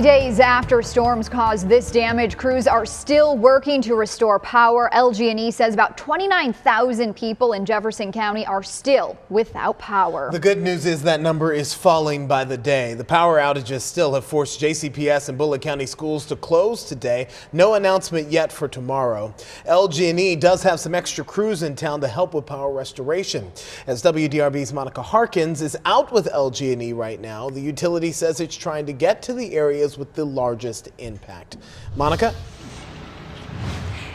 Days after storms caused this damage, crews are still working to restore power. LG&E says about 29,000 people in Jefferson County are still without power. The good news is that number is falling by the day. The power outages still have forced JCPS and Bullitt County schools to close today. No announcement yet for tomorrow. LG&E does have some extra crews in town to help with power restoration. As WDRB's Monica Harkins is out with LG&E right now, the utility says it's trying to get to the areas with the largest impact. Monica?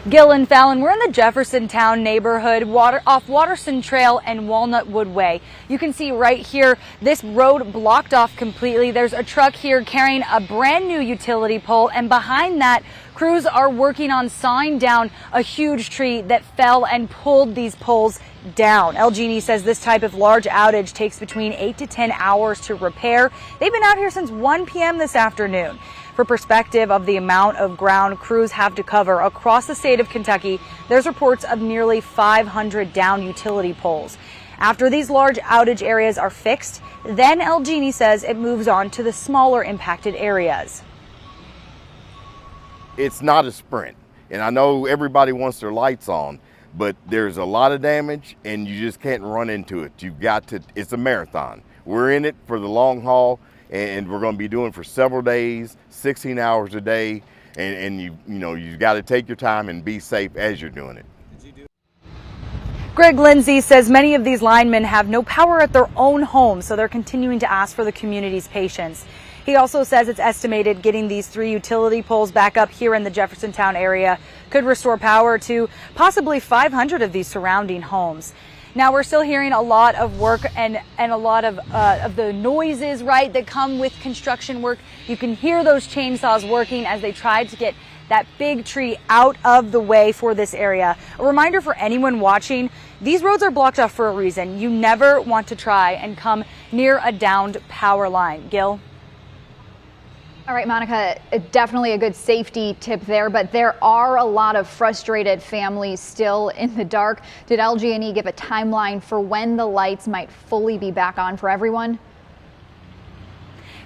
Gil and Fallon, we're in the Jefferson Town neighborhood off Waterston Trail and Walnut Wood Way. You can see right here, this road blocked off completely. There's a truck here carrying a brand new utility pole, and behind that, crews are working on sawing down a huge tree that fell and pulled these poles down. LG&E says this type of large outage takes between 8 to 10 hours to repair. They've been out here since 1 p.m. this afternoon. For perspective of the amount of ground crews have to cover across the state of Kentucky, there's reports of nearly 500 down utility poles. After these large outage areas are fixed, then LG&E says it moves on to the smaller impacted areas. It's not a sprint, and I know everybody wants their lights on, but there's a lot of damage and you just can't run into it. You've got to, it's a marathon. We're in it for the long haul, and we're going to be doing it for several days, 16 hours a day, and you've got to take your time and be safe as you're doing it. Greg Lindsay says many of these linemen have no power at their own homes, so they're continuing to ask for the community's patience. He also says it's estimated getting these 3 utility poles back up here in the Jefferson Town area could restore power to possibly 500 of these surrounding homes. Now, we're still hearing a lot of work and a lot of the noises, right, that come with construction work. You can hear those chainsaws working as they try to get that big tree out of the way for this area. A reminder for anyone watching, these roads are blocked off for a reason. You never want to try and come near a downed power line. Gil? All right, Monica, definitely a good safety tip there, but there are a lot of frustrated families still in the dark. Did LG&E give a timeline for when the lights might fully be back on for everyone?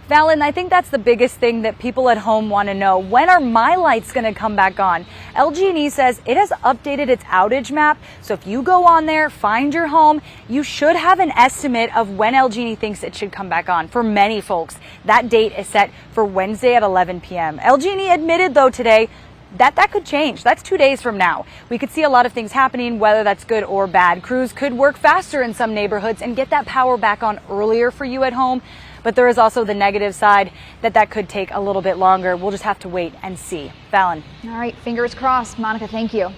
Fallon, I think that's the biggest thing that people at home want to know. When are my lights going to come back on? LG&E says it has updated its outage map, so if you go on there, find your home, you should have an estimate of when LG&E thinks it should come back on. For many folks, that date is set for Wednesday at 11 p.m. LG&E admitted, though, today that could change. That's 2 days from now. We could see a lot of things happening, whether that's good or bad. Crews could work faster in some neighborhoods and get that power back on earlier for you at home. But there is also the negative side that could take a little bit longer. We'll just have to wait and see. Fallon. All right, fingers crossed. Monica, thank you.